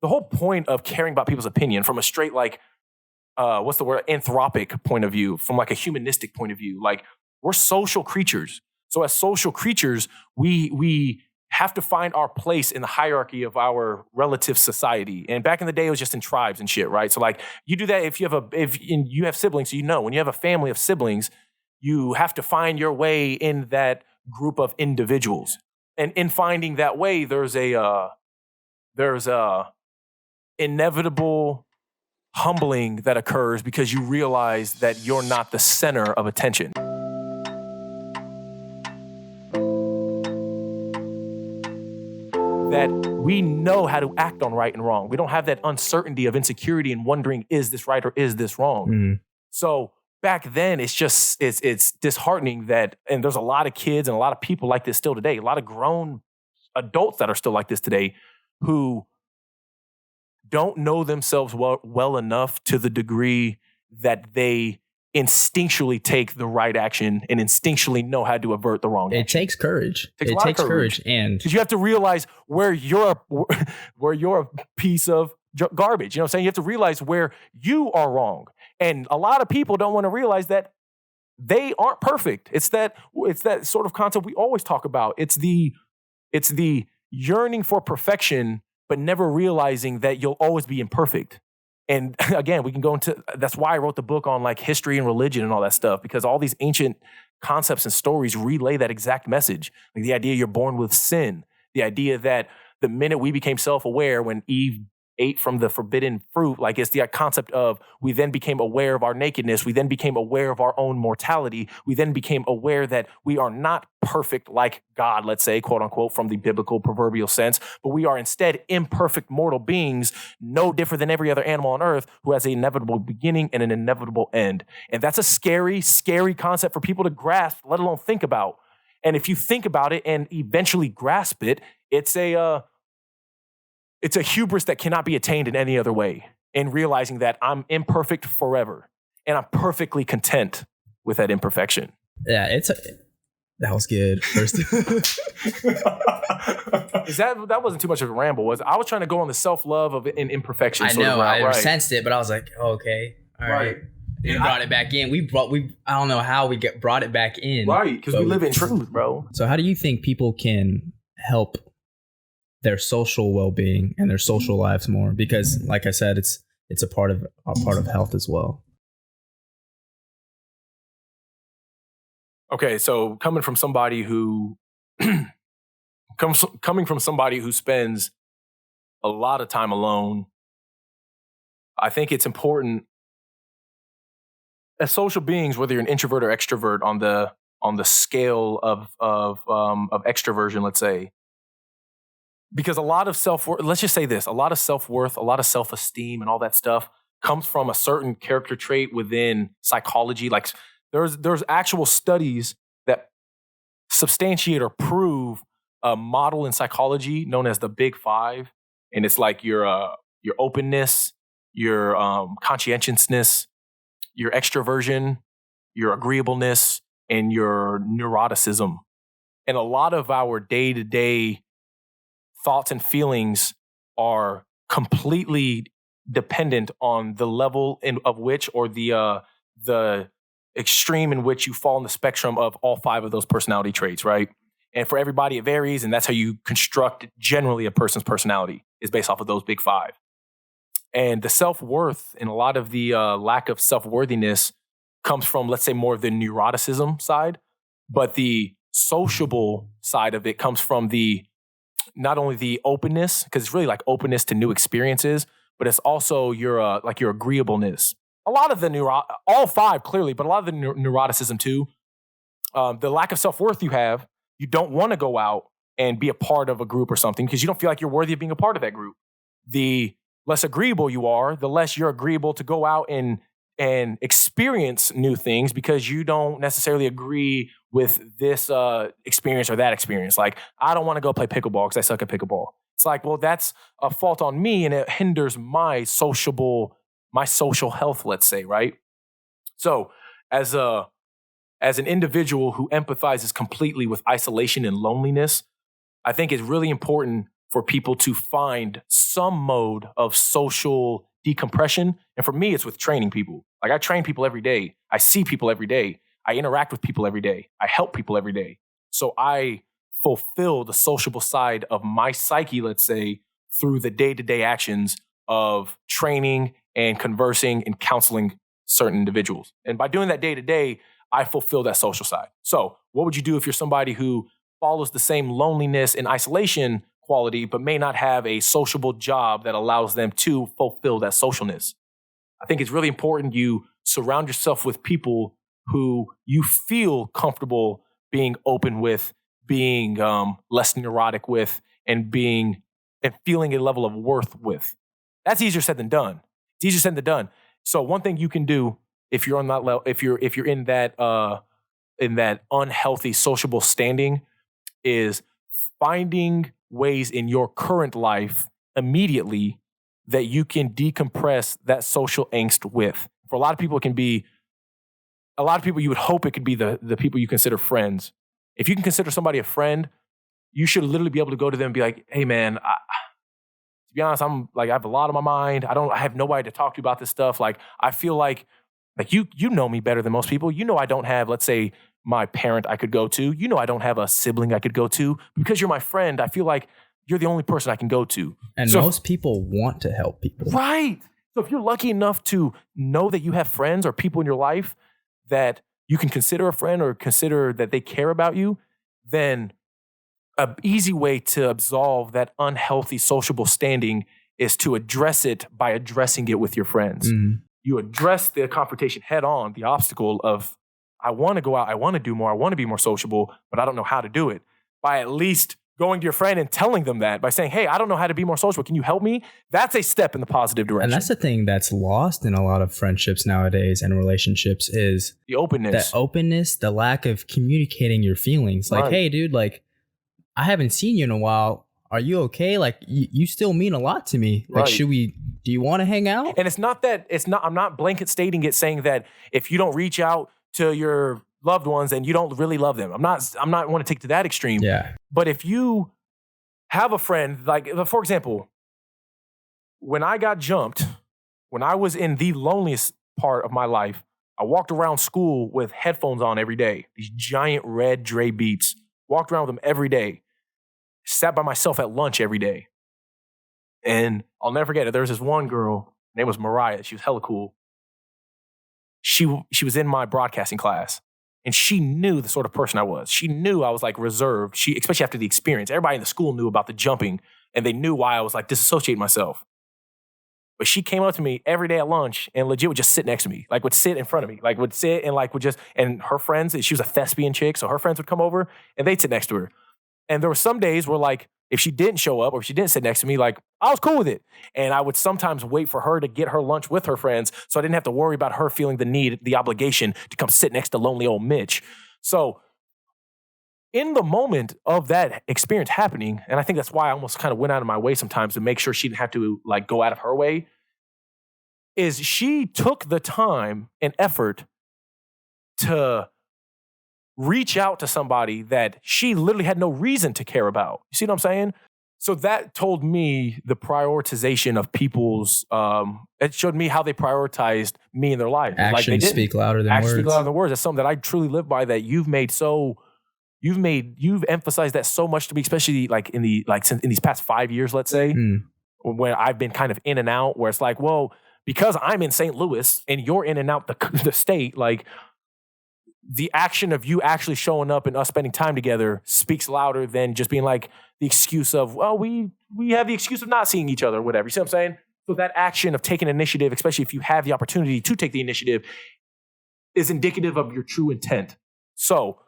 the whole point of caring about people's opinion from a straight, like, what's the word? Anthropic point of view, from like a humanistic point of view. Like, we're social creatures. So as social creatures, we have to find our place in the hierarchy of our relative society. And back in the day, it was just in tribes and shit, right? So like, you do that if you have siblings, you know, when you have a family of siblings, you have to find your way in that group of individuals. And in finding that way, there's a inevitable humbling that occurs because you realize that you're not the center of attention. That we know how to act on right and wrong. We don't have that uncertainty of insecurity and wondering, is this right or is this wrong? Mm. So back then, it's disheartening that, and there's a lot of kids and a lot of people like this still today, a lot of grown adults that are still like this today who don't know themselves well enough to the degree that they instinctually take the right action and instinctually know how to avert the wrong action. It takes courage. It takes courage. And because you have to realize where you're a piece of garbage. You know what I'm saying? You have to realize where you are wrong. And a lot of people don't want to realize that they aren't perfect. It's that sort of concept we always talk about. It's the yearning for perfection, but never realizing that you'll always be imperfect. And again, we can go into, that's why I wrote the book on like history and religion and all that stuff, because all these ancient concepts and stories relay that exact message. Like the idea you're born with sin, the idea that the minute we became self-aware when Eve ate from the forbidden fruit, like it's the concept of we then became aware of our nakedness. We then became aware of our own mortality. We then became aware that we are not perfect like God, let's say, quote unquote, from the biblical proverbial sense, but we are instead imperfect mortal beings, no different than every other animal on earth who has an inevitable beginning and an inevitable end. And that's a scary, scary concept for people to grasp, let alone think about. And if you think about it and eventually grasp it, it's a hubris that cannot be attained in any other way. And realizing that I'm imperfect forever and I'm perfectly content with that imperfection. Yeah, that was good. First. That wasn't too much of a ramble, was it? I was trying to go on the self-love of an imperfection. I know, I sensed it, but I was like, oh, okay, all right. We brought it back in. I don't know how we brought it back in. Right, because we live in truth, bro. So how do you think people can help their social well-being and their social lives more? Because like I said, it's a part of health as well. Okay, so coming from somebody who spends a lot of time alone, I think it's important as social beings, whether you're an introvert or extrovert on the scale of extroversion, let's say. Because a lot of self-worth, let's just say this, a lot of self-worth, a lot of self-esteem and all that stuff comes from a certain character trait within psychology. Like there's actual studies that substantiate or prove a model in psychology known as the Big Five. And it's like your openness, your conscientiousness, your extroversion, your agreeableness, and your neuroticism. And a lot of our day-to-day thoughts and feelings are completely dependent on the level of which, or the extreme in which you fall in the spectrum of all five of those personality traits, right? And for everybody, it varies, and that's how you construct generally a person's personality, is based off of those big five. And the self-worth and a lot of the lack of self-worthiness comes from, let's say, more of the neuroticism side, but the sociable side of it comes from not only the openness, because it's really like openness to new experiences, but it's also your agreeableness. A lot of all five clearly, but a lot of the neuroticism too. The lack of self-worth you don't want to go out and be a part of a group or something because you don't feel like you're worthy of being a part of that group. The less agreeable you are, the less you're agreeable to go out and experience new things because you don't necessarily agree with this experience or that experience. Like, I don't want to go play pickleball because I suck at pickleball. It's like, well, that's a fault on me and it hinders my social health, let's say, right? So as an individual who empathizes completely with isolation and loneliness, I think it's really important for people to find some mode of social decompression. And for me, it's with training people. Like I train people every day. I see people every day. I interact with people every day. I help people every day. So I fulfill the sociable side of my psyche, let's say, through the day-to-day actions of training and conversing and counseling certain individuals. And by doing that day-to-day, I fulfill that social side. So what would you do if you're somebody who follows the same loneliness and isolation quality, but may not have a sociable job that allows them to fulfill that socialness? I think it's really important you surround yourself with people who you feel comfortable being open with, being less neurotic with, and feeling a level of worth with. That's easier said than done. It's easier said than done. So one thing you can do if you're on that level, if you're in that unhealthy sociable standing, is finding ways in your current life immediately that you can decompress that social angst with. For a lot of people, it can be you would hope it could be the people you consider friends. If you can consider somebody a friend, you should literally be able to go to them and be like, hey man, to be honest, I have a lot on my mind. I have nobody to talk to about this stuff. Like, I feel like you know me better than most people. You know I don't have, let's say, my parent I could go to. You know I don't have a sibling I could go to. Because you're my friend, I feel like you're the only person I can go to. And so, most people want to help people. Right. So if you're lucky enough to know that you have friends or people in your life that you can consider a friend or consider that they care about you, then an easy way to absolve that unhealthy sociable standing is to address it by addressing it with your friends. Mm-hmm. You address the confrontation head on, the obstacle of, I want to go out, I want to do more, I want to be more sociable, but I don't know how to do it. By at least going to your friend and telling them that, by saying, hey, I don't know how to be more sociable, can you help me? That's a step in the positive direction. And that's the thing that's lost in a lot of friendships nowadays and relationships is the openness. The openness, the lack of communicating your feelings. Like, hey, dude, like, I haven't seen you in a while. Are you okay? Like, you still mean a lot to me. Like, do you want to hang out? And I'm not blanket stating it, saying that if you don't reach out to your loved ones and you don't really love them. I'm not want to take to that extreme. Yeah. But if you have a friend, like, for example, when I got jumped, when I was in the loneliest part of my life, I walked around school with headphones on every day, these giant red Dre Beats, walked around with them every day, sat by myself at lunch every day. And I'll never forget it. There was this one girl, her name was Mariah. She was hella cool. She was in my broadcasting class. And she knew the sort of person I was. She knew I was like reserved. Especially after the experience. Everybody in the school knew about the jumping, and they knew why I was like disassociating myself. But she came up to me every day at lunch and legit would just sit next to me. Like, would sit in front of me. Like, would sit and like would just, and her friends, she was a thespian chick, so her friends would come over and they'd sit next to her. And there were some days where, like, if she didn't show up or if she didn't sit next to me, like, I was cool with it. And I would sometimes wait for her to get her lunch with her friends so I didn't have to worry about her feeling the need, the obligation to come sit next to lonely old Mitch. So in the moment of that experience happening, and I think that's why I almost kind of went out of my way sometimes to make sure she didn't have to like go out of her way, is she took the time and effort to reach out to somebody that she literally had no reason to care about. You see what I'm saying? So that told me the prioritization of people's, it showed me how they prioritized me in their life. Actions speak louder than words. Speak louder than words. That's something that I truly live by, that you've emphasized that so much to me, especially like in these past 5 years, let's say, when I've been kind of in and out, where it's like, well, because I'm in St. Louis and you're in and out the state, like, the action of you actually showing up and us spending time together speaks louder than just being like the excuse of, well, we have the excuse of not seeing each other or whatever. You see what I'm saying? So that action of taking initiative, especially if you have the opportunity to take the initiative, is indicative of your true intent. So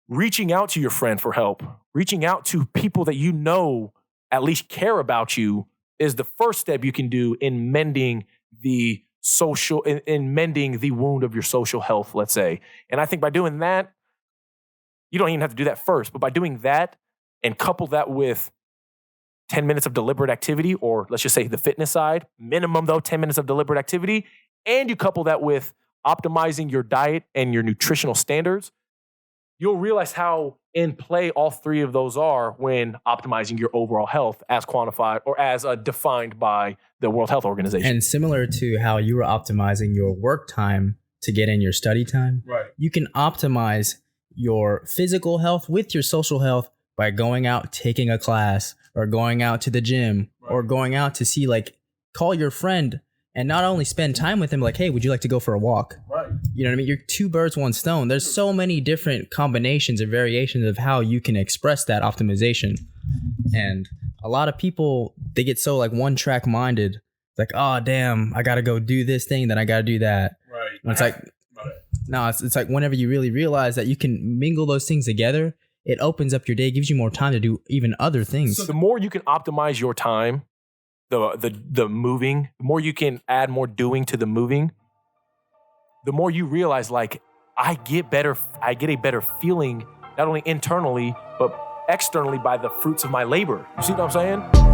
reaching out to your friend for help, reaching out to people that you know at least care about you, is the first step you can do in mending the wound of your social health, let's say. And I think by doing that, you don't even have to do that first, but by doing that and couple that with 10 minutes of deliberate activity, or let's just say the fitness side, minimum though, 10 minutes of deliberate activity, and you couple that with optimizing your diet and your nutritional standards, you'll realize how in play all three of those are when optimizing your overall health as quantified or as defined by the World Health Organization. And similar to how you were optimizing your work time to get in your study time, right? You can optimize your physical health with your social health by going out, taking a class, or going out to the gym, or going out to see, like, call your friend and not only spend time with him, like, hey, would you like to go for a walk? Right. You know what I mean? You're two birds, one stone. There's so many different combinations or variations of how you can express that optimization. And a lot of people, they get so like one track minded. Like, oh, damn, I got to go do this thing, then I got to do that. Right. And it's like, no, it's like whenever you really realize that you can mingle those things together, it opens up your day, gives you more time to do even other things. So the more you can optimize your time, the moving, the more you can add more doing to the moving, the more you realize, like, I get a better feeling, not only internally, but externally by the fruits of my labor. You see what I'm saying?